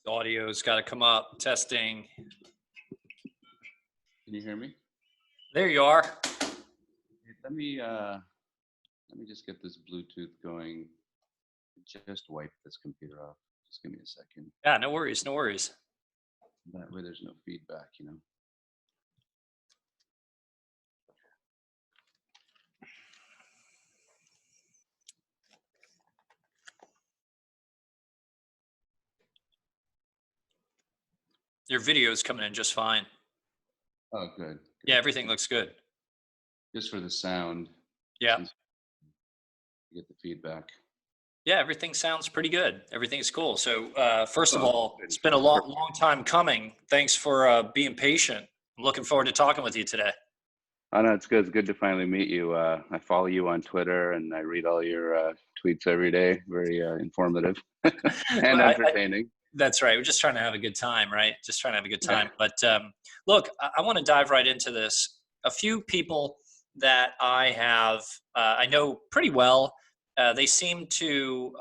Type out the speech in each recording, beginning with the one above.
Audio's got to come up. Testing. Can you hear me? There you are. Let me just get this Bluetooth going. Just wipe this computer off. Just give me a second. Yeah, no worries, no worries. That way there's no feedback, you know. Your video is coming in just fine. Oh, good. Yeah, everything looks good. Just for the sound. Yeah. You get the feedback. Yeah, everything sounds pretty good. Everything's cool. So first of all, it's been a long time coming. Thanks for being patient. I'm looking forward to talking with you today. Oh, no, it's good. It's good to finally meet you. I follow you on Twitter and I read all your tweets every day. Very informative and entertaining. That's right. We're just trying to have a good time, right? Just trying to have a good time. Yeah. But look, I want to dive right into this. A few people that I have, I know pretty well. They seem to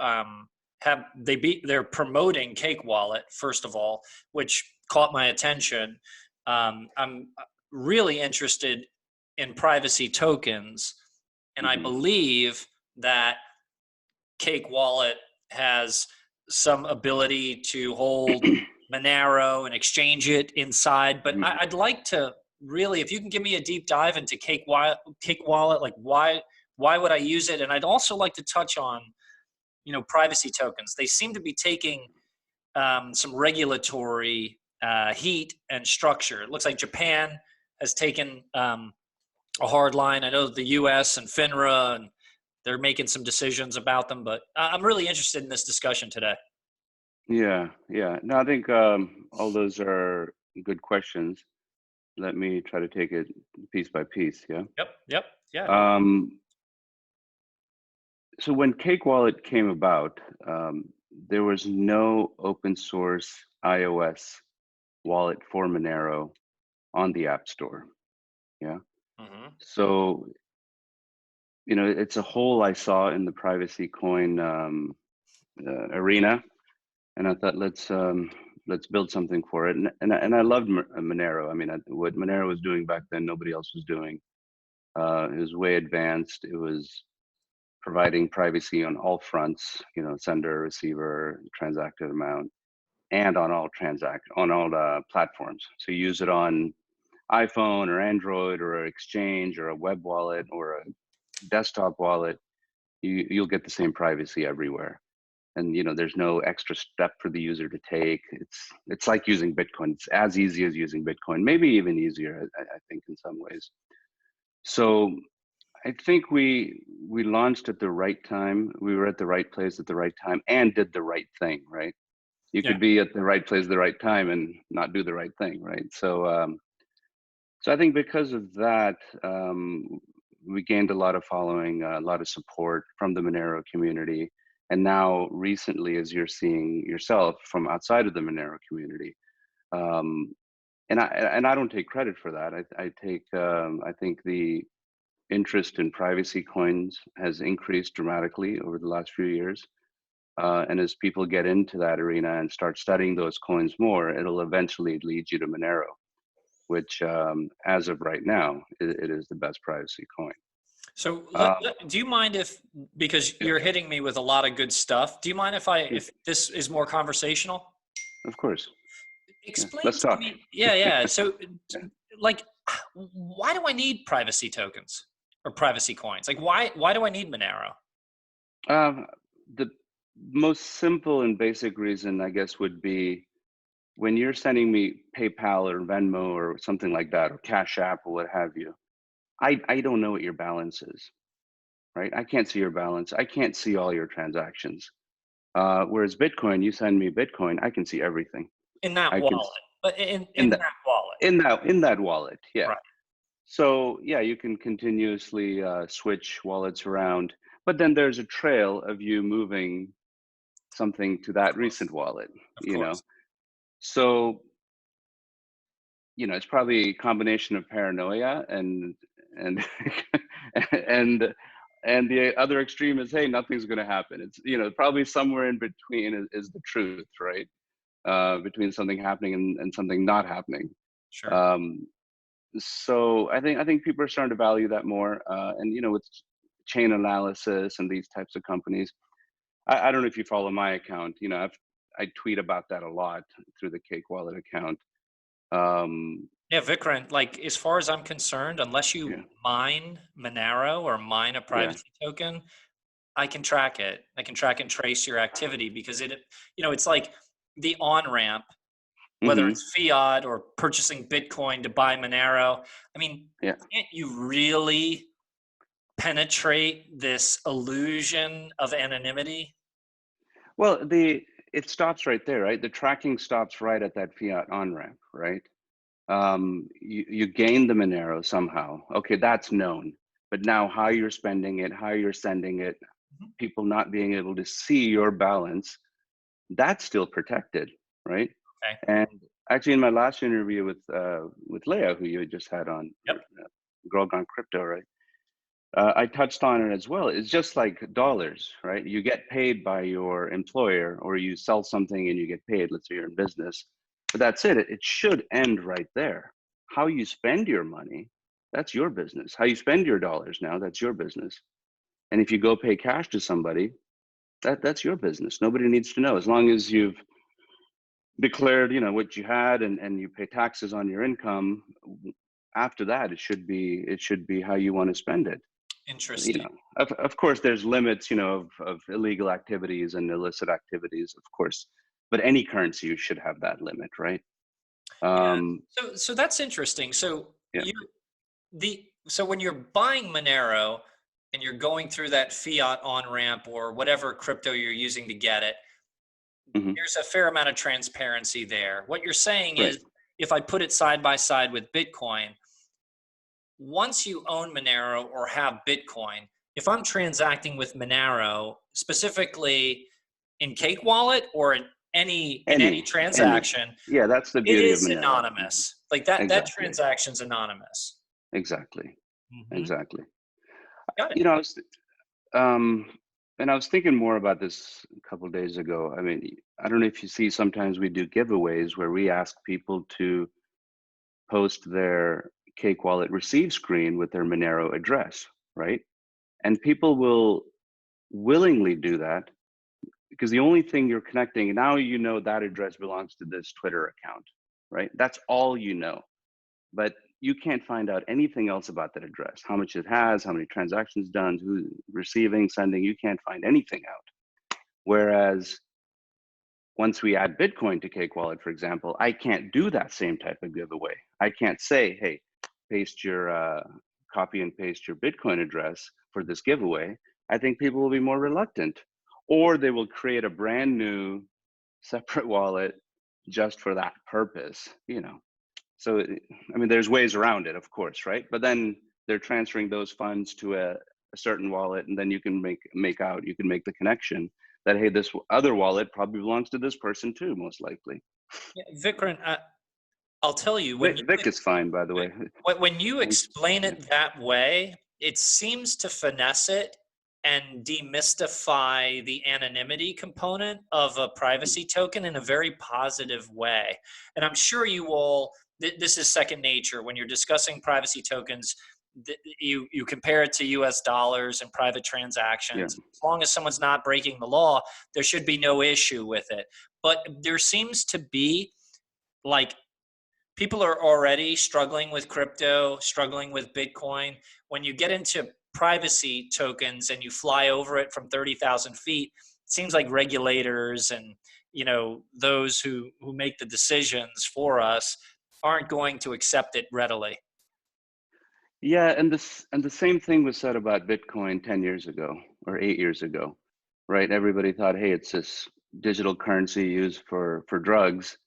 they're promoting Cake Wallet, first of all, which caught my attention. I'm really interested in privacy tokens, and I believe that Cake Wallet has some ability to hold Monero and exchange it inside. But I'd like to really, if you can give me a deep dive into Cake Wallet, like why would I use it? And I'd also like to touch on, privacy tokens. They seem to be taking some regulatory heat and structure. It looks like Japan has taken a hard line. I know the US and FINRA, and they're making some decisions about them, but I'm really interested in this discussion today. Yeah. No, I think all those are good questions. Let me try to take it piece by piece. Yeah. Yep. Yeah. So when Cake Wallet came about, there was no open source iOS wallet for Monero on the App Store. Yeah. So, it's a hole I saw in the privacy coin arena, and I thought let's build something for it. And I loved Monero. I mean, what Monero was doing back then, nobody else was doing. It was way advanced. It was providing privacy on all fronts, sender, receiver, transacted amount, and on all platforms. So you use it on iPhone or Android or an exchange or a web wallet or a desktop wallet, you'll get the same privacy everywhere. And there's no extra step for the user to take. It's like using Bitcoin. It's as easy as using Bitcoin, maybe even easier, I think, in some ways. So I think we launched at the right time. We were at the right place at the right time and did the right thing, right? You could be at the right place at the right time and not do the right thing, right? So I think because of that, we gained a lot of following, a lot of support from the Monero community. And now recently, as you're seeing yourself, from outside of the Monero community. And I don't take credit for that. I think the interest in privacy coins has increased dramatically over the last few years. And as people get into that arena and start studying those coins more, it'll eventually lead you to Monero, which as of right now, it is the best privacy coin. So do you mind if, because you're hitting me with a lot of good stuff, do you mind if this is more conversational? Of course. Explain Let's talk. To me. Yeah. So like, why do I need privacy tokens or privacy coins? Like why do I need Monero? The most simple and basic reason, I guess, would be when you're sending me PayPal or Venmo or something like that, or Cash App or what have you, I don't know what your balance is, right? I can't see your balance. I can't see all your transactions. Whereas Bitcoin, you send me Bitcoin, I can see everything. In that wallet. But in that wallet. In that wallet, yeah. Right. So yeah, you can continuously switch wallets around, but then there's a trail of you moving something to that recent wallet, So, it's probably a combination of paranoia and and the other extreme is, hey, nothing's going to happen. It's, probably somewhere in between is the truth, right? between something happening and something not happening. Sure. So I think people are starting to value that more. And with chain analysis and these types of companies, I don't know if you follow my account. I tweet about that a lot through the Cake Wallet account. Yeah, Vikrant, like as far as I'm concerned, unless you Yeah, mine Monero or mine a yeah. privacy token, I can track it. I can track and trace your activity because it's like the on ramp, whether Hmm. it's fiat or purchasing Bitcoin to buy Monero. I mean, Yeah. can't you really penetrate this illusion of anonymity? Well, it stops right there, right? The tracking stops right at that fiat on ramp, right? You gain the Monero somehow. Okay, that's known. But now how you're spending it, how you're sending it, Mhm. people not being able to see your balance, that's still protected, right? Okay. And actually, in my last interview with Leah, who you just had on, Yep. Girl Gone Crypto, right? I touched on it as well. It's just like dollars, right? You get paid by your employer, or you sell something and you get paid. Let's say you're in business, but that's it. It should end right there. How you spend your money, that's your business. How you spend your dollars now, that's your business. And if you go pay cash to somebody, that's your business. Nobody needs to know. As long as you've declared, what you had, and you pay taxes on your income. After that, it should be how you want to spend it. you Interesting. know of course there's limits, of illegal activities and illicit activities, of course, but any currency, you should have that limit, right? Yeah. um So that's interesting. So yeah. so when you're buying Monero and you're going through that fiat on ramp or whatever crypto you're using to get it, Hmm. there's a fair amount of transparency there. What you're saying Right. is if I put it side by side with Bitcoin, once you own Monero or have Bitcoin, if I'm transacting with Monero, specifically in Cake Wallet or in any Any transaction, Yeah, that's the it beauty of is Monero. Mhm. anonymous. Like that Exactly. transaction's anonymous. Exactly. Hmm. Exactly. Got it. you know I was um and I was thinking more about this a couple of days ago. I mean, I don't know if you see, sometimes we do giveaways where we ask people to post their Cake Wallet receive screen with their Monero address, right? And people will willingly do that because the only thing you're connecting now, that address belongs to this Twitter account, right? That's all you know. But you can't find out anything else about that address, how much it has, how many transactions done, who's receiving, sending. You can't find anything out. Whereas once we add Bitcoin to Cake Wallet, for example, I can't do that same type of giveaway. I can't say, hey, paste your copy and paste your Bitcoin address for this giveaway. I think people will be more reluctant, or they will create a brand new separate wallet just for that purpose. So, I mean, there's ways around it, of course, right? But then they're transferring those funds to a certain wallet, and then you can you can make the connection that, hey, this other wallet probably belongs to this person too, most likely. Yeah, Vikrant, I'll tell you Vic is fine, by the way. when you Thanks. explain Yeah. it that way, it seems to finesse it and demystify the anonymity component of a privacy token in a very positive way. And I'm sure you will. This is second nature when you're discussing privacy tokens. You compare it to U.S. dollars and private Yeah. transactions. As long as someone's not breaking the law, there should be no issue with it. But there seems to be like people are already struggling with crypto, struggling with Bitcoin. When you get into privacy tokens and you fly over it from 30,000 feet, it seems like regulators and those who make the decisions for us aren't going to accept it readily. Yeah, and the same thing was said about Bitcoin 10 years ago or 8 years ago, right? Everybody thought, hey, it's this digital currency used for drugs,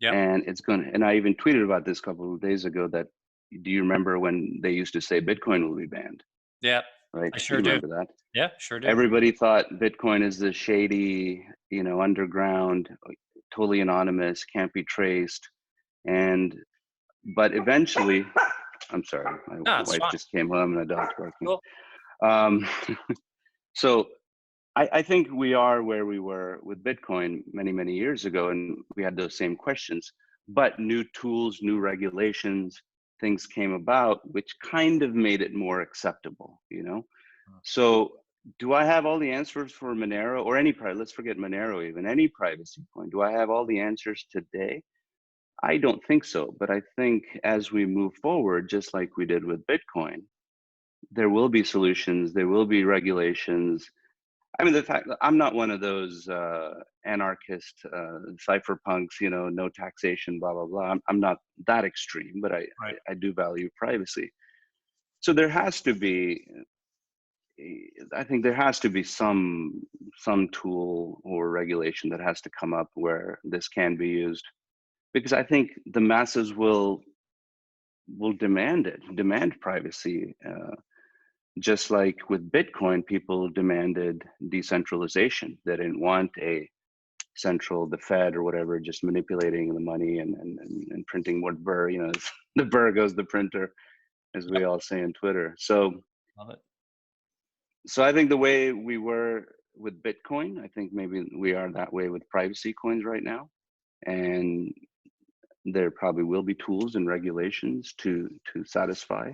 Yep. and I even tweeted about this a couple of days ago that, do you remember when they used to say Bitcoin will be banned, Yep. right? I You sure do. remember that? Yeah, sure do. Everybody thought Bitcoin is the shady, underground, totally anonymous, can't be traced. And but eventually, I'm sorry, my No, it's wife fine. just came home and the dog's barking. Cool. Um, so I think we are where we were with Bitcoin many, many years ago, and we had those same questions. But new tools, new regulations, things came about, which kind of made it more acceptable, you know? So do I have all the answers for Monero or any let's forget Monero even, any privacy coin? Do I have all the answers today? I don't think so, but I think as we move forward, just like we did with Bitcoin, there will be solutions, there will be regulations. I mean, the fact that I'm not one of those anarchist cypherpunks, you know, no taxation, blah, blah, blah. I'm not that extreme, but Right. I do value privacy. So there has to be, I think there has to be some tool or regulation that has to come up where this can be used, because I think the masses will demand privacy. Just like with Bitcoin, people demanded decentralization. They didn't want a the Fed or whatever, just manipulating the money and printing more burr. You know, the burr goes the printer, as we all say in Twitter. Love it. So I think the way we were with Bitcoin, I think maybe we are that way with privacy coins right now. And there probably will be tools and regulations to satisfy.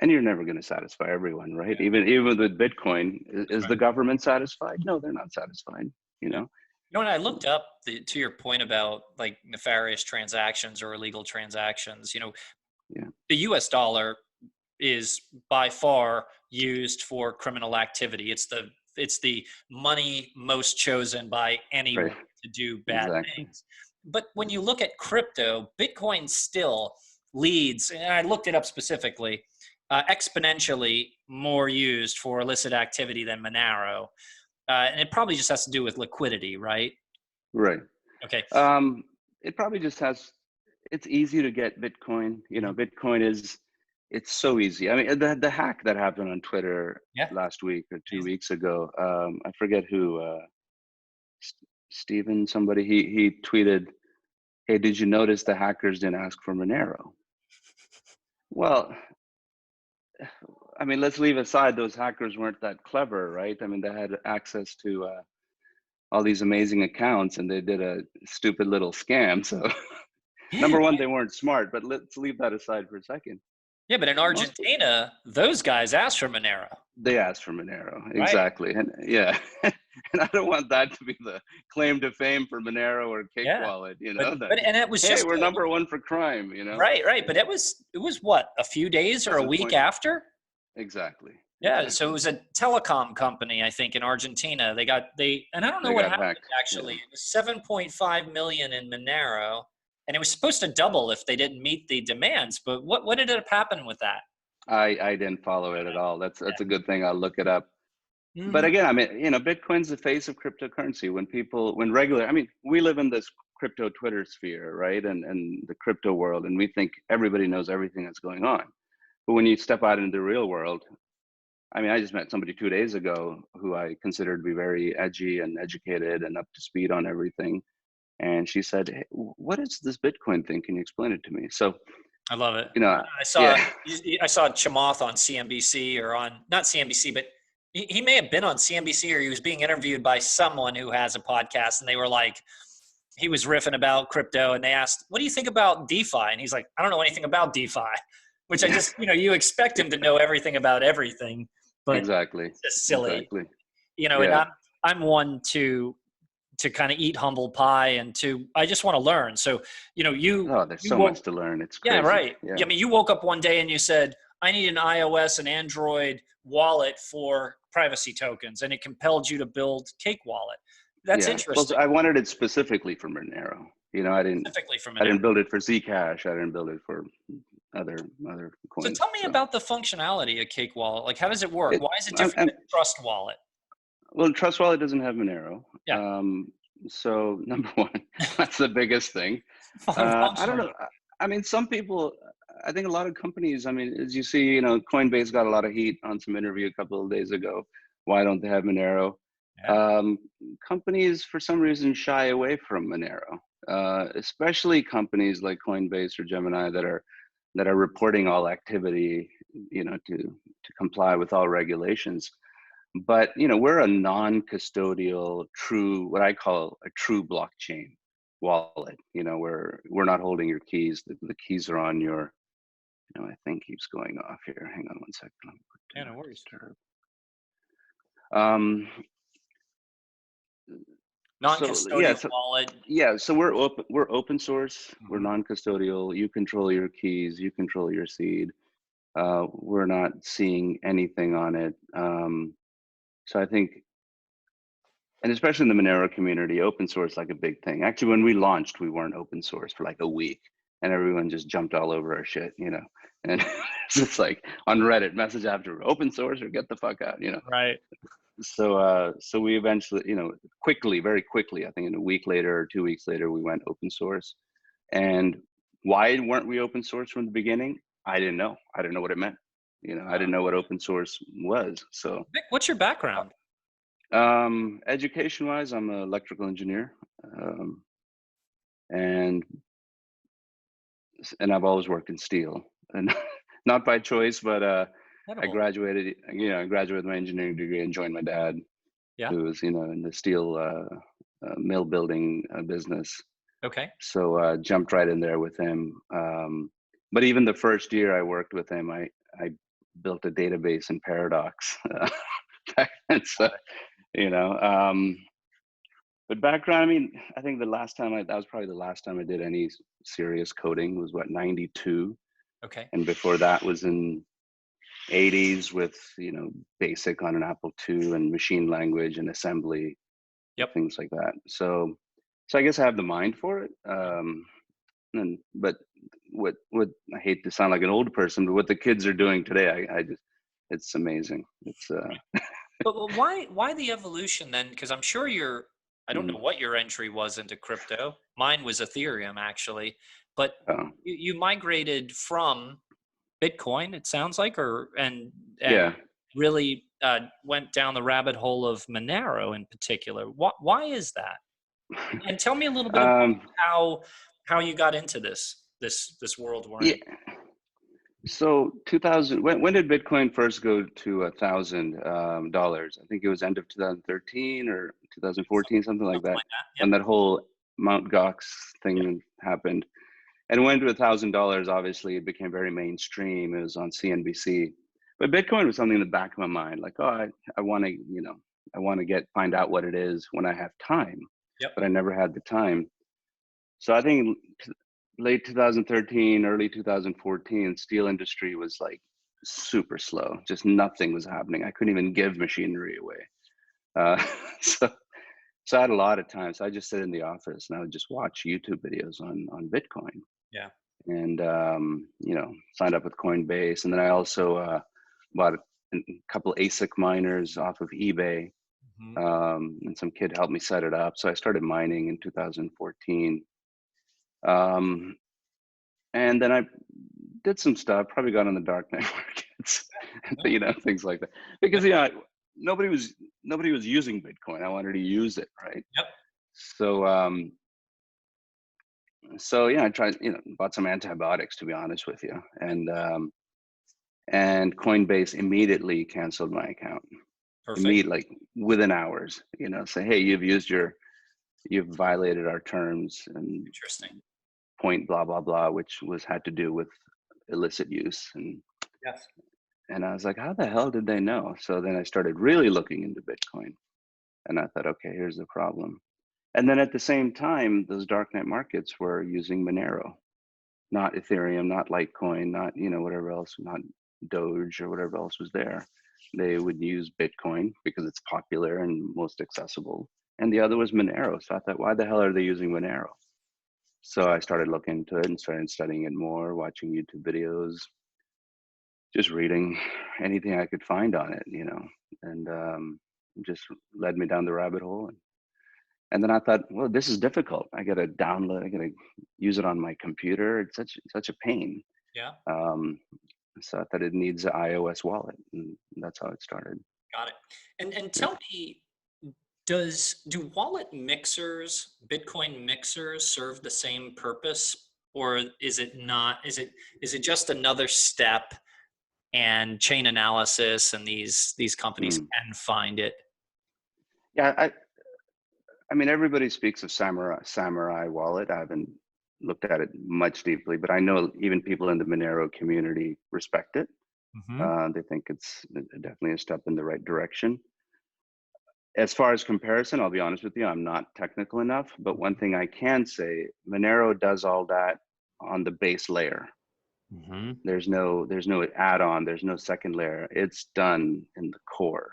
And you're never going to satisfy everyone, right? Yeah. Even with Bitcoin, is Right. the government satisfied? No, they're not satisfied, you Yeah. know? You know, when I looked up to your point about like nefarious transactions or illegal transactions, you know, Yeah, the US dollar is by far used for criminal activity. It's the money most chosen by right. anyone to do bad Exactly. things. But when you look at crypto, Bitcoin still leads, and I looked it up specifically, exponentially more used for illicit activity than Monero. And it probably just has to do with liquidity, right? Right. Okay. Um, it probably just has, it's easy to get Bitcoin. You know, Mhm. Bitcoin is, it's so easy. I mean, the hack that happened on Twitter Yeah. last week or two Amazing. weeks ago, I forget who, Steven, somebody, he tweeted, "Hey, did you notice the hackers didn't ask for Monero?" Well, I mean, let's leave aside those hackers weren't that clever, right? I mean, they had access to all these amazing accounts and they did a stupid little scam. So, number one, they weren't smart, but let's leave that aside for a second. Yeah, but in Most Argentina, those guys asked for Monero, They asked for Monero, right? exactly. And yeah, and I don't want that to be the claim to fame for Monero or Cake Yeah. Wallet, you But know, that, but and it was hey, just we're number one for crime, you know? right, right. But it was what, a few days or That's a the week point. after? Exactly. Yeah, so it Exactly. was a telecom company, I think, in Argentina. And I don't know They what got happened hacked. Yeah. actually. It was 7.5 million in Monero, and it was supposed to double if they didn't meet the demands. But what ended up happening with that? I didn't follow it at all. That's a good thing. I'll look it up. Yeah. But Mhm. again, I mean, you know, Bitcoin's the face of cryptocurrency. I mean, we live in this crypto Twitter sphere, right? And the crypto world, and we think everybody knows everything that's going on. But when you step out into the real world, I mean, I just met somebody 2 days ago who I consider to be very edgy and educated and up to speed on everything. And she said, "Hey, what is this Bitcoin thing? Can you explain it to me?" So, I love it. you know, I saw yeah, I saw Chamath on CNBC, or on, not CNBC, but he may have been on CNBC, or he was being interviewed by someone who has a podcast, and they were like, he was riffing about crypto, and they asked, "What do you think about DeFi?" And he's like, "I don't know anything about DeFi," which I just, you expect him to know everything about everything, but exactly, it's just silly, exactly. and Yeah. I'm one to kind of eat humble pie, and I just want to learn. So, Oh, there's you so much woke, to learn. It's yeah, crazy. right. Yeah. Yeah, I mean, you woke up one day and you said, "I need an iOS and Android wallet for privacy tokens," and it compelled you to build Cake Wallet. That's Yeah. Well, interesting, so I wanted it specifically for Monero. You know, specifically for I Monero. didn't build it for Zcash. I didn't build it for other So coins. tell me So about the functionality of Cake Wallet. Like, how does it work? it, Why is it I, different than Trust Wallet? well, Trust Wallet doesn't have Monero. Yeah, So number one, that's the biggest thing. I don't functionally. know. I mean, some people, I think a lot of companies, I mean, as you see, you know, Coinbase got a lot of heat on some interview a couple of days ago. Why don't they have Monero? Yeah, Um, Companies, for some reason, shy away from Monero, especially companies like Coinbase or Gemini that are reporting all activity, you know, to comply with all regulations. But we're a non-custodial, true, what I call a true blockchain wallet. We're not holding your keys. The keys are on your. I think keeps going off here. Hang on one second. Let me put Yeah, do no not worries. disturb. Um, so yeah, Non-custodial wallet. so we're open source. We're Mhm. non-custodial. You control your keys. You control your seed. We're not seeing anything on it. So I think, and especially in the Monero community, open source like a big thing. Actually, when we launched, we weren't open source for like a week, and everyone just jumped all over our shit, And it's just like on Reddit, message after open source or get the fuck out. Right. So we eventually, quickly, very quickly, I think in a week later or 2 weeks later, we went open source. And why weren't we open source from the beginning? I didn't know. I didn't know what it meant. I didn't know what open source was. So Vic, what's your background? education wise, I'm an electrical engineer. Um, and I've always worked in steel, and not by choice, but I Edible. graduated. I graduated with my engineering degree and joined my dad, Yeah. who was in the steel mill building business. Okay. So jumped right in there with him. But even the first year I worked with him, I built a database in Paradox. And so, you know, um, but background, I mean, I think that was probably the last time I did any serious coding was what, 92. Okay. And before that was in 80s with, basic on an Apple II and machine language and assembly, Yep. things like that. So I guess I have the mind for it. But what I hate to sound like an old person, but what the kids are doing today, I just, it's amazing. It's But why the evolution then? Because I'm sure I don't mm, know what your entry was into crypto. Mine was Ethereum actually, but uh, you migrated from Bitcoin, it sounds like, and yeah. really went down the rabbit hole of Monero in particular. Why is that? And tell me a little bit about um, how you got into this world we're yeah. in. So 2000, when did Bitcoin first go to $1,000? I think it was end of 2013 or 2014, something like Something that, like that. Yep. when that whole Mount Gox Yep. thing happened. And it went to $1,000. Obviously, it became very mainstream. It was on CNBC. But Bitcoin was something in the back of my mind, like, oh, I want to, I want to find out what it is when I have time, Yep. but I never had the time. So I think late 2013, early 2014, steel industry was like super slow. Just nothing was happening. I couldn't even give machinery away. Uh, so, so I had a lot of time. So I just sit in the office and I would just watch YouTube videos on Bitcoin, Yeah. and signed up with Coinbase. And then I also bought a couple ASIC miners off of eBay, Mhm. and some kid helped me set it up. So I started mining in 2014. Um, and then I did some stuff, probably got on the dark net markets, Yeah. things like that, because nobody was using Bitcoin. I wanted to use it, right? Yep. So yeah, I tried, bought some antibiotics, to be honest with you, and Coinbase immediately canceled my account. Perfect. Like within hours, say, hey, you've violated our terms and Interesting. point blah blah blah, which had to do with illicit use. Yes. And I was like, how the hell did they know? So then I started really looking into Bitcoin, and I thought, okay, here's the problem. And then at the same time, those darknet markets were using Monero, not Ethereum, not Litecoin, not whatever else, not Doge or whatever else was there. They would use Bitcoin because it's popular and most accessible, and the other was Monero. So I thought, why the hell are they using Monero? So I started looking into it and started studying it more, watching YouTube videos, just reading anything I could find on it, and just led me down the rabbit hole. And then I thought, well, this is difficult. I got to download. I got to use it on my computer. It's such a pain. Yeah. Um, so I thought it needs an iOS wallet, and that's how it started. Got it. And Yeah. tell me, do wallet mixers, Bitcoin mixers, serve the same purpose, or is it not? Is it just another step and chain analysis, and these companies Mm. can find it. Yeah, I mean, everybody speaks of Samurai wallet. I haven't looked at it much deeply, but I know even people in the Monero community respect it. Mm-hmm. They think it's definitely a step in the right direction. As far as comparison, I'll be honest with you, I'm not technical enough, but one thing I can say, Monero does all that on the base layer. Mm-hmm. There's no add-on, there's no second layer. It's done in the core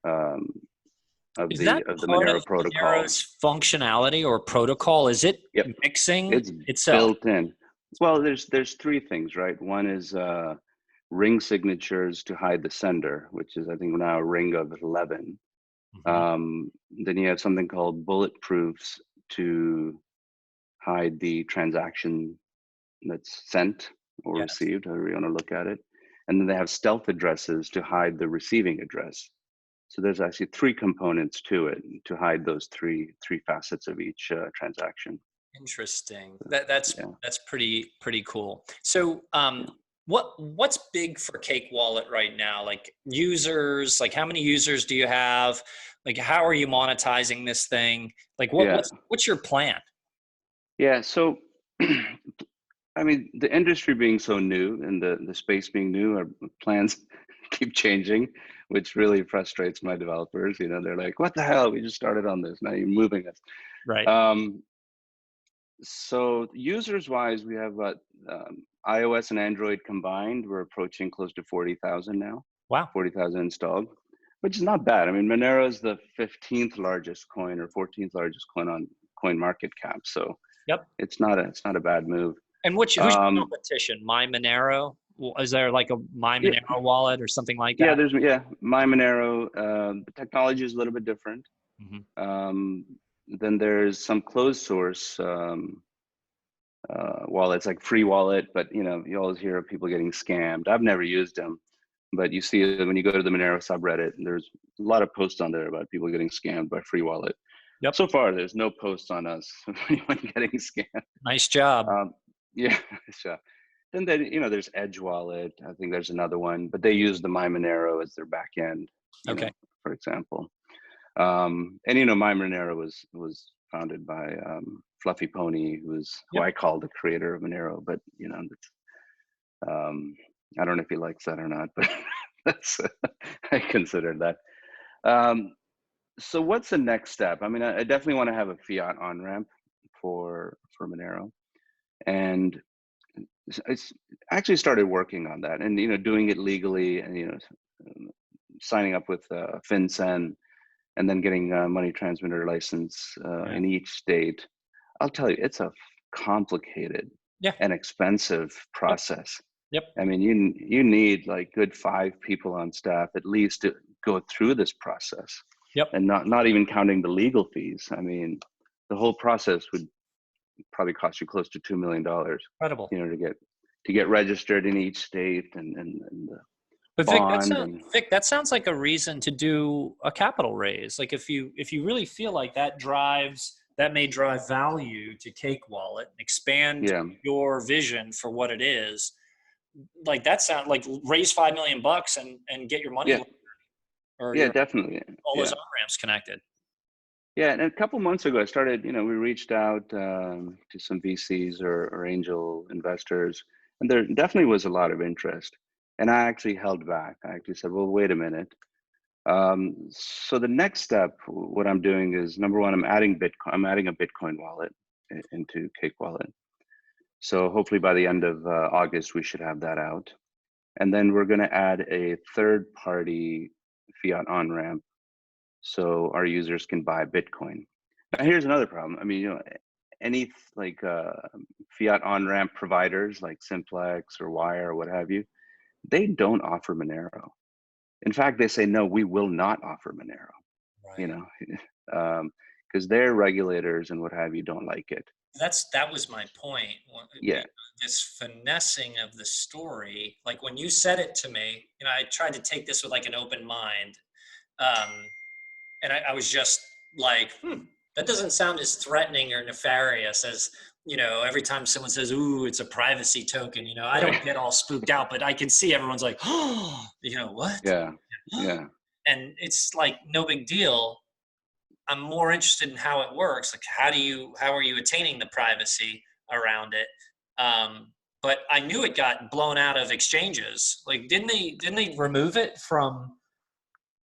um, of Is that the part of Monero protocol. Monero's functionality or protocol? Is it Yep, mixing it's itself? built in. Well, there's three things, right? One is ring signatures to hide the sender, which is I think now a ring of 11. Mm-hmm. Then you have something called bulletproofs to hide the transaction that's sent or Yes. received, however you want to look at it. And then they have stealth addresses to hide the receiving address. So there's actually three components to it to hide those three facets of each transaction. Interesting. So, That's yeah, pretty cool. So, yeah, what's big for Cake Wallet right now? Like users, like how many users do you have? Like how are you monetizing this thing? Like yeah, what's your plan? yeah. So, I mean, the industry being so new and the space being new, our plans keep changing, which really frustrates my developers. You know, they're like, "What the hell? We just started on this. Now you're moving us." Right. Um, so users wise, we have iOS and Android combined. We're approaching close to 40,000 now, Wow. 40,000 installed, which is not bad. I mean, Monero is the 15th largest coin or 14th largest coin on coin market cap. So Yep. it's not a bad move. And who's your Um, competition? My Monero? Is there like a My yeah, Monero wallet or something like yeah, that? there's my Monero. The technology is a little bit different. Hmm. Um, then there's some closed source wallets like free wallet, but you know you always hear of people getting scammed. I've never used them, but you see it when you go to the Monero subreddit. There's a lot of posts on there about people getting scammed by free wallet. Yep. So far, there's no posts on us of anyone getting scammed. Nice job. Yeah, sure. Then you know there's Edge Wallet. I think there's another one, but they use the My Monero as their back end. You Okay. know, for example. And you know, My Monero was founded by Fluffy Pony, who Yep. I call the creator of Monero. But you know, I don't know if he likes that or not, but that's I consider that. So what's the next step? I mean, I definitely want to have a fiat on ramp for Monero, and it's actually started working on that, and you know, doing it legally, and you know, um, signing up with FinCEN and then getting a money transmitter license Yeah. in each state. I'll tell you, it's a complicated Yeah. and expensive Yep. process. Yep. I mean, you need like good 5 people on staff at least to go through this process, Yep. and not even counting the legal fees. I mean, the whole process would probably cost you close to $2 million, Incredible. you know, to get registered in each state and the But Vic, bond and That sounds like a reason to do a capital raise. Like if you really feel like that may drive value to Cake Wallet, expand yeah, your vision for what it is. Like that sound like raise $5 million and get your money yeah, or yeah, your definitely, all those yeah. on ramps connected. Yeah, and a couple months ago, I started, you know, we reached out to some VCs or angel investors, and there definitely was a lot of interest. And I actually held back. I actually said, well, wait a minute. So the next step, what I'm doing is number one, I'm adding Bitcoin. I'm adding a Bitcoin wallet into Cake Wallet. So hopefully by the end of August, we should have that out. And then we're going to add a third party fiat on ramp so our users can buy Bitcoin. Now, here's another problem. I mean, you know, any like fiat on ramp providers like Simplex or Wire or what have you, they don't offer Monero. In fact, they say no, we will not offer Monero. You Right. know, because their regulators and what have you don't like it. That was my point. Yeah, This finessing of the story, like when you said it to me, I tried to take this with like an open mind, um, and I was just like, that doesn't sound as threatening or nefarious as every time someone says, "Ooh, it's a privacy token," I don't get all spooked out, but I can see everyone's like, "Oh, what?" Yeah, yeah. And it's like no big deal. I'm more interested in how it works. Like, how are you attaining the privacy around it? Um, but I knew it got blown out of exchanges. Like, didn't they remove it from?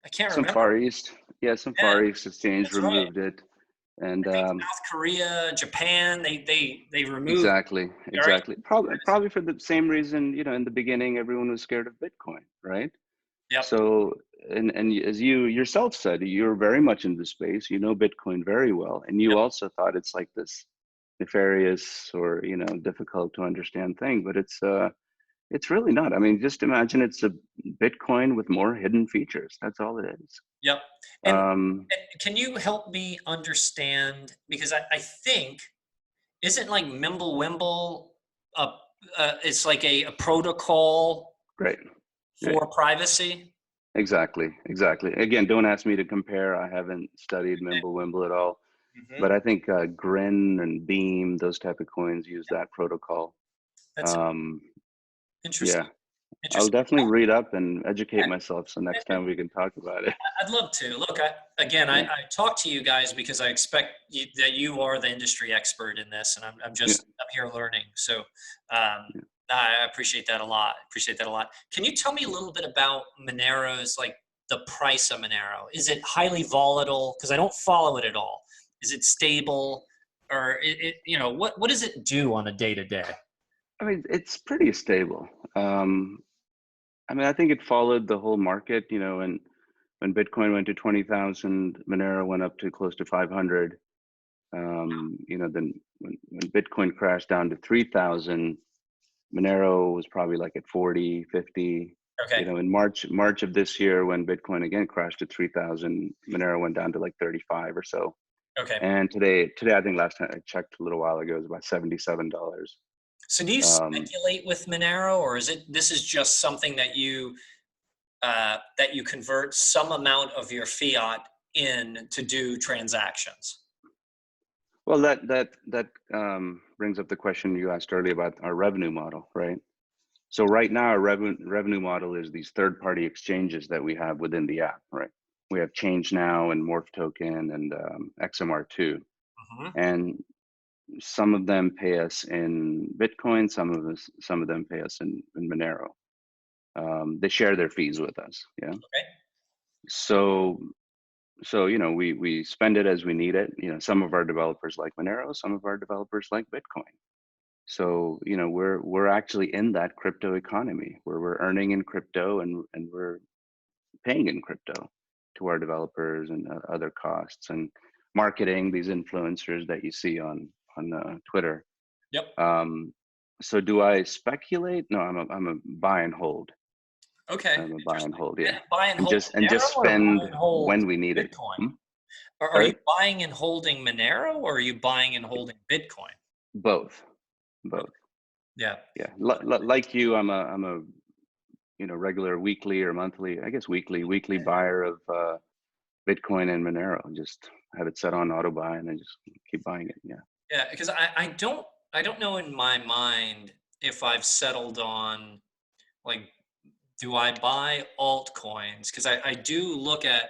I can't Some remember. Far East, yeah, some Yeah, Far East exchange that's right. removed it, and I think South Korea, Japan, they removed exactly, very exactly. Probably for the same reason, in the beginning, everyone was scared of Bitcoin, right? Yep, So, and as you yourself said, you're very much in the space. You know Bitcoin very well, and you yep, also thought it's like this nefarious or difficult to understand thing, but it's really not. I mean, just imagine it's a Bitcoin with more hidden features. That's all it is. yep. And, Um, and can you help me understand? Because I think isn't like Mimblewimble a it's like a protocol great, great. for privacy? Exactly, exactly. Again, don't ask me to compare. I haven't studied Mimblewimble at all, Hmm. but I think Grin and Beam, those type of coins use that protocol. That's Um, interesting. yeah, I'll Interesting. definitely read up and educate Yeah, myself. So next time we can talk about it. I'd love to. Look, again, Yeah, I talk to you guys because I expect that you are the industry expert in this, and yeah, I'm here learning. So I appreciate that a lot. Appreciate that a lot. Can you tell me a little bit about Monero's, like the price of Monero? Is it highly volatile? Because I don't follow it at all. Is it stable, or what does it do on a day to day? I mean, it's pretty stable. Um, I mean, I think it followed the whole market. And when Bitcoin went to 20,000, Monero went up to close to 500. Then when Bitcoin crashed down to 3,000, Monero was probably like at 40, 50. Okay. In March of this year, when Bitcoin again crashed to 3,000, Monero went down to like 35 or so. Okay. And today I think last time I checked a little while ago, it was about $77. So do you Um, speculate with Monero, or this is just something that you convert some amount of your fiat in to do transactions? well, that brings up the question you asked earlier about our revenue model, right? So right now, our revenue model is these third-party exchanges that we have within the app, right? We have Change Now and Morph Token and XMR2, Hmm. and some of them pay us in Bitcoin, some of them pay us in Monero. They share their fees with us, yeah. Okay. So we spend it as we need it. Some of our developers like Monero, some of our developers like Bitcoin. So we're actually in that crypto economy where we're earning in crypto and we're paying in crypto to our developers and other costs and marketing these influencers that you see on Twitter. Yep. Um, so do I speculate? No, I'm a buy and hold. Okay. I'm a buy and Interesting. hold, And yeah, buy and and hold just Monero, or buy spend and hold when we need it. Bitcoin? Hmm? Or are you Sorry, buying and holding Monero, or are you buying and holding Bitcoin? both, Okay. both. Yeah. Yeah, like you, I'm a regular weekly or monthly, I guess weekly buyer of Bitcoin and Monero. Just have it set on auto buy and I just keep buying it. Yeah. Yeah. Because I don't know in my mind if I've settled on, like, do I buy altcoins? Because I do look at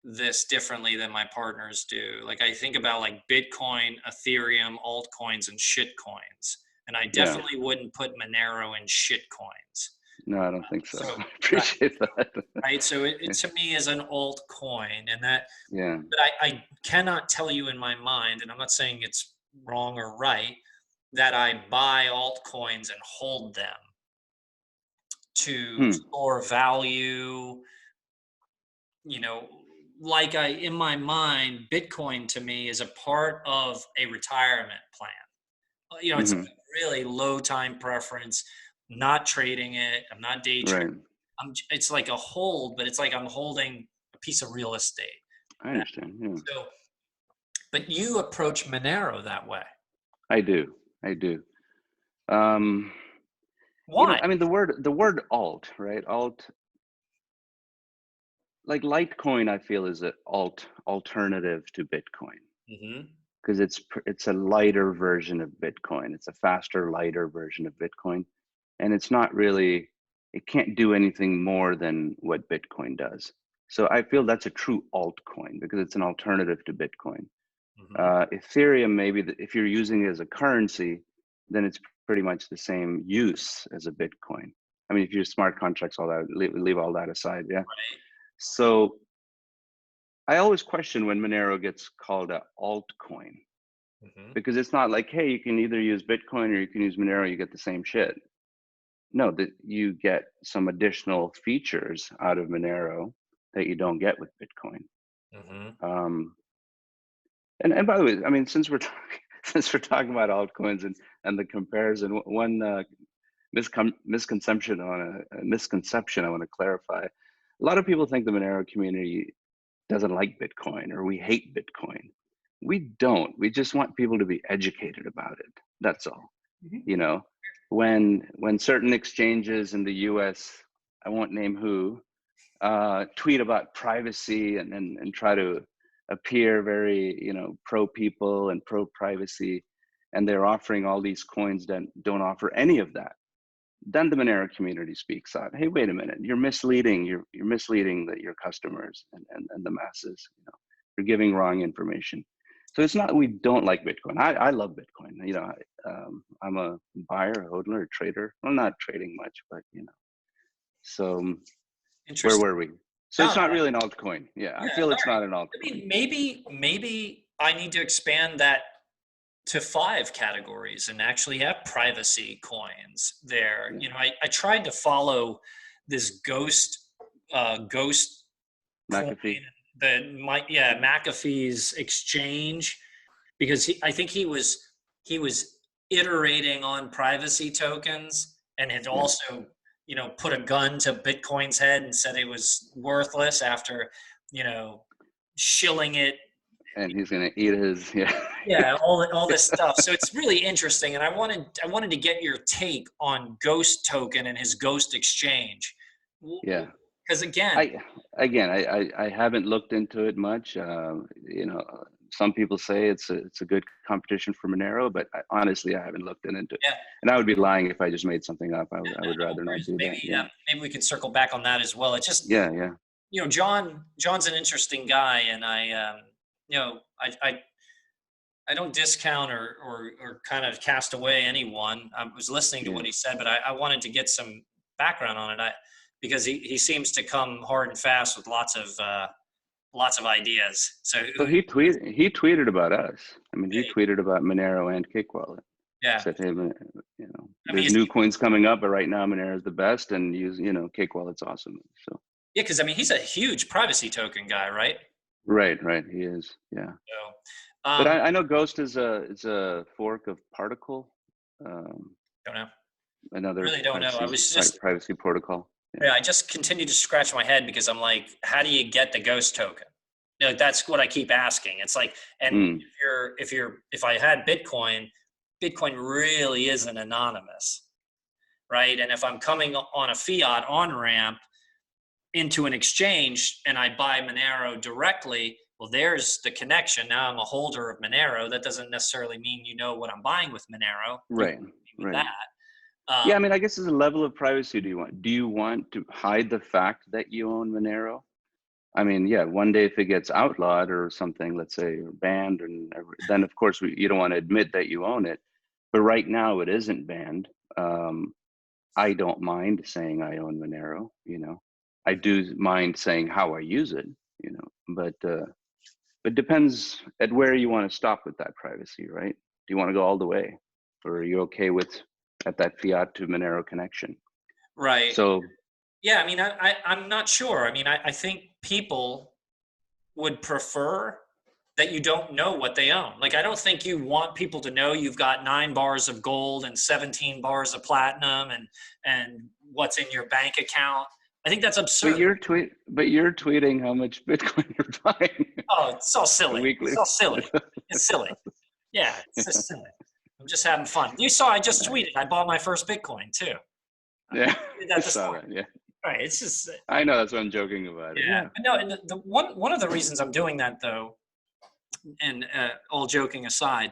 this differently than my partners do. Like, I think about like Bitcoin, Ethereum, altcoins, and shit coins. And I Yeah. definitely wouldn't put Monero in shit coins. No, I don't think so. So I right, appreciate that. right. So it to me is an altcoin, and Yeah. but I cannot tell you in my mind, and I'm not saying it's wrong or right, that I buy altcoins and hold them to Hmm. store value. you know like, in my mind, Bitcoin to me is a part of a retirement plan. It's like Hmm. a really low time preference. Not trading it, I'm not day trading. Right. It's like a hold, but it's like I'm holding a piece of real estate. I Uh, understand. Yeah. so but you approach Monero that way. I do. I do. Um, Why? I mean the word alt, right? Alt, like Litecoin, I feel is an alternative to Bitcoin Hmm. because it's a lighter version of Bitcoin. It's a faster, lighter version of Bitcoin, and it's not really, it can't do anything more than what Bitcoin does. So I feel that's a true altcoin because it's an alternative to Bitcoin. Ethereum, maybe if you're using it as a currency, then it's pretty much the same use as a Bitcoin. I mean, if you use smart contracts, all that, leave all that aside, yeah. Right. So I always question when Monero gets called an altcoin, because it's not like, hey, you can either use Bitcoin or you can use Monero, you get the same shit. No, that you get some additional features out of Monero that you don't get with Bitcoin. And by the way, I mean, since we're talking about altcoins and the comparison, one misconception I want to clarify. A lot of people think the Monero community doesn't like Bitcoin or we hate Bitcoin. We don't. We just want people to be educated about it. That's all. You know, when certain exchanges in the US, I won't name who, tweet about privacy and try to appear very, you know, pro people and pro privacy, and they're offering all these coins that don't offer any of that, then the Monero community speaks out. Hey, wait a minute, you're misleading. You're misleading your customers and the masses. You know, you're giving wrong information. So it's not we don't like Bitcoin. I love Bitcoin. You know, I'm a buyer, a hodler, a trader. Well, not trading much, but you know. So where were we? So it's not really an altcoin. Yeah, I feel it's not an altcoin. I mean, maybe I need to expand that to 5 categories and actually have privacy coins there. You know, I tried to follow this ghost McAfee. McAfee's exchange, because I think he was iterating on privacy tokens and had also, you know, put a gun to Bitcoin's head and said it was worthless after, you know, shilling it. And he's gonna eat his all this stuff. So it's really interesting, and I wanted to get your take on Ghost Token and his Ghost Exchange. Yeah, because again, I haven't looked into it much. You know, some people say it's a good competition for Monero, but honestly, I haven't looked into it. And I would be lying if I just made something up. I would rather not do that. Maybe we can circle back on that as well. It's just you know, John's an interesting guy, and you know, I don't discount or kind of cast away anyone. I was listening to what he said, but I wanted to get some background on it. Because he seems to come hard and fast with lots of ideas. So he tweeted about us. I mean, he tweeted about Monero and Cake Wallet. Yeah. Said, hey, you know, there's new coins coming up, but right now Monero is the best, and you know, Cake Wallet's awesome. So yeah, because I mean, he's a huge privacy token guy, right? Right, he is. Yeah. So, but I know Ghost is a fork of Particle. Don't know. Another really don't know. I was just privacy protocol. Yeah, I just continue to scratch my head because I'm like, how do you get the Ghost token? You know, that's what I keep asking. It's like, and if I had Bitcoin really isn't anonymous, right? And if I'm coming on a fiat on ramp into an exchange and I buy Monero directly, well, there's the connection. Now I'm a holder of Monero. That doesn't necessarily mean you know what I'm buying with Monero. Right. That. Yeah, I mean, I guess there's a level of privacy do you want to hide the fact that you own Monero? I mean, yeah, one day if it gets outlawed or something, let's say, or banned, and then of course you don't want to admit that you own it. But right now it isn't banned. I don't mind saying I own Monero. You know, I do mind saying how I use it. You know, but depends at where you want to stop with that privacy, right? Do you want to go all the way, or are you okay with at that fiat to Monero connection? Right. So yeah, I mean, I'm not sure. I mean, I think people would prefer that you don't know what they own. Like, I don't think you want people to know you've got 9 bars of gold and 17 bars of platinum and what's in your bank account. I think that's absurd. But you're tweeting how much Bitcoin you're buying. Oh, it's all silly. It's all silly. It's silly. Yeah, it's just silly. I'm just having fun. You saw I just tweeted. I bought my first Bitcoin too. Yeah, I saw that. Yeah. Right. It's just. I know, that's what I'm joking about. Yeah. No, and the one of the reasons I'm doing that though, and all joking aside,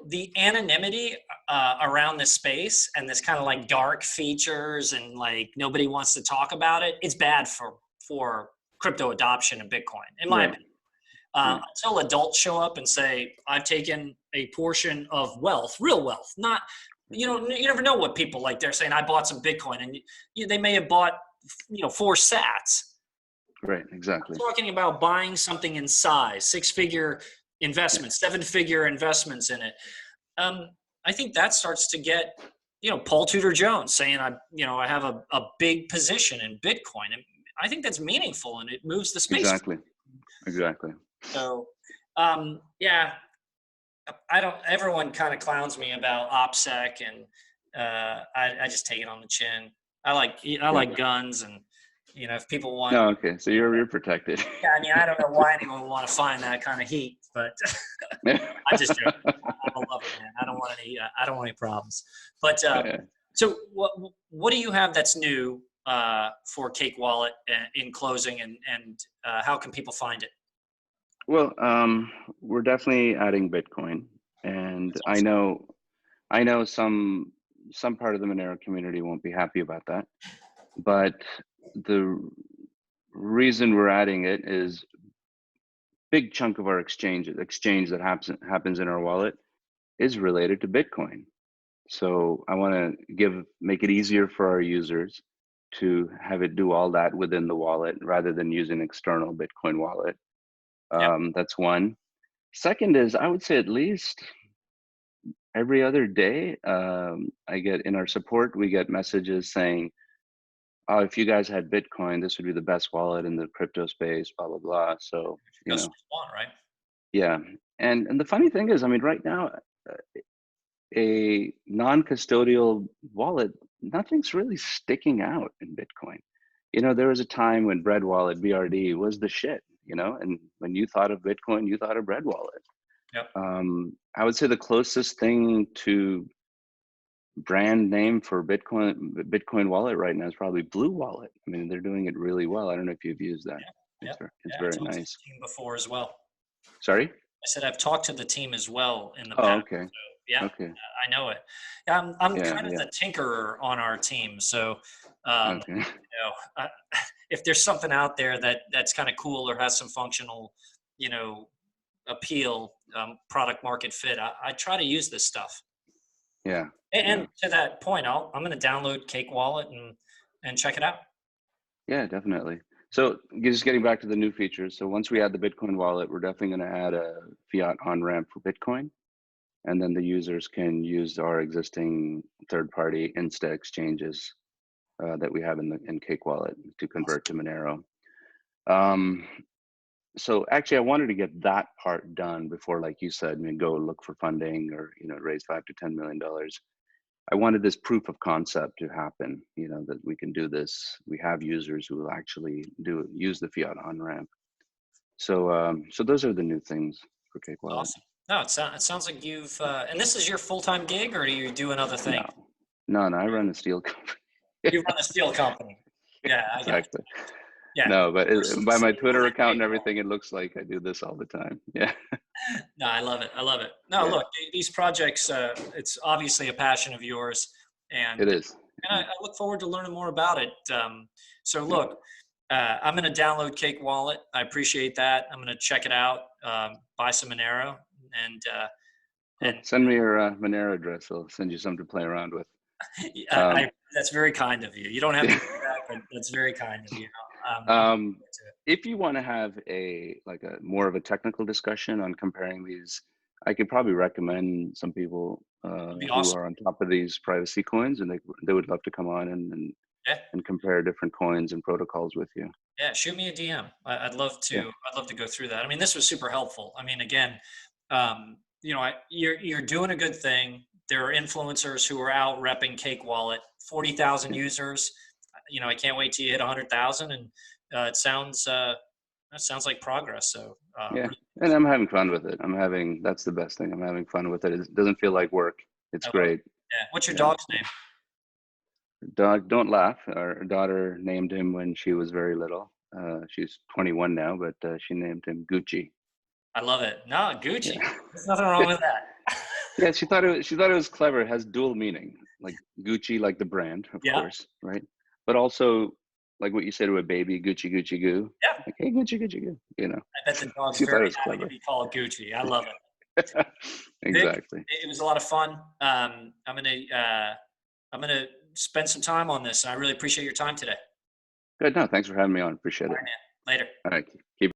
the anonymity around this space and this kind of like dark features and like nobody wants to talk about it, it's bad for crypto adoption and Bitcoin, in my opinion. Until adults show up and say, I've taken a portion of wealth, real wealth, not, you never know what people like. They're saying, I bought some Bitcoin, and they may have bought, 4 sats. Right, exactly. I'm talking about buying something in size, 6-figure investments, 7-figure investments in it. I think that starts to get, Paul Tudor Jones saying, I have a big position in Bitcoin. And I think that's meaningful, and it moves the space. Exactly. So, everyone kind of clowns me about OPSEC, and I just take it on the chin. I like guns, and if people want. Oh, okay. So you're protected. Yeah, I mean, I don't know why anyone would want to find that kind of heat, but I just joke. I'm a lover, man. I don't want any problems. But so what do you have that's new for Cake Wallet in closing, and how can people find it? Well, we're definitely adding Bitcoin, and I know some part of the Monero community won't be happy about that, but the reason we're adding it is big chunk of our exchange that happens in our wallet is related to Bitcoin. So I want to make it easier for our users to have it do all that within the wallet rather than using external Bitcoin wallet. That's one. Second is, I would say at least every other day, I get in our support, we get messages saying, oh, if you guys had Bitcoin, this would be the best wallet in the crypto space, blah, blah, blah. So, right? Yeah. And the funny thing is, I mean, right now, a non-custodial wallet, nothing's really sticking out in Bitcoin. There was a time when Bread Wallet, BRD, was the shit, and when you thought of Bitcoin, you thought of Bread Wallet. Yep. I would say the closest thing to brand name for Bitcoin wallet right now is probably Blue Wallet. I mean, they're doing it really well. I don't know if you've used that. It's very nice. Before as well. Sorry? I said I've talked to the team as well in the past. past. Okay. So, yeah. Okay. I know it. I'm kind of the tinkerer on our team. So, Okay. if there's something out there that's kind of cool or has some functional, appeal, product market fit, I try to use this stuff. Yeah. And to that point, I'm going to download Cake Wallet and check it out. Yeah, definitely. So just getting back to the new features. So once we add the Bitcoin wallet, we're definitely going to add a fiat on-ramp for Bitcoin. And then the users can use our existing third-party Insta exchanges that we have in Cake Wallet to convert to Monero. So actually, I wanted to get that part done before, like you said, go look for funding or raise $5 to $10 million. I wanted this proof of concept to happen. That we can do this. We have users who will actually use the fiat on ramp. So so those are the new things for Cake Wallet. Awesome. No, it sounds like you've and this is your full-time gig, or do you do another thing? No, I run a steel company. You run a steel company. Yeah, exactly. Yeah. No, but by my Twitter account and everything, it looks like I do this all the time. Yeah. No, I love it. No, look, these projects, it's obviously a passion of yours, and it is. And I look forward to learning more about it. So look, I'm going to download Cake Wallet. I appreciate that. I'm going to check it out, buy some Monero, and send me your Monero address. I'll send you something to play around with. That's very kind of you. You don't have to do that, but that's very kind of you. If you want to have a more of a technical discussion on comparing these, I could probably recommend some people who are on top of these privacy coins, and they would love to come on and compare different coins and protocols with you. Yeah, shoot me a DM. I'd love to. I'd love to go through that. I mean, this was super helpful. I mean, again, you're doing a good thing. There are influencers who are out repping Cake Wallet, 40,000 users. I can't wait till you hit 100,000, and it sounds like progress. So and I'm having fun with it. That's the best thing. I'm having fun with it. It doesn't feel like work. It's great. Yeah. What's your dog's name? Dog, don't laugh. Our daughter named him when she was very little. She's 21 now, but she named him Gucci. I love it. No, Gucci. Yeah. There's nothing wrong with that. Yeah, she thought it was clever. It has dual meaning, like Gucci, like the brand, of Yeah. course, right? But also like what you say to a baby, Gucci, Gucci, goo. Yeah. Like, hey, Gucci, Gucci, goo. I bet the dog's She thought very it was happy to clever. be called Gucci. I love it. Vic, Exactly. it was a lot of fun. I'm gonna spend some time on this, and I really appreciate your time today. Good. No, thanks for having me on. Appreciate All it. right, man. Later. All right. Keep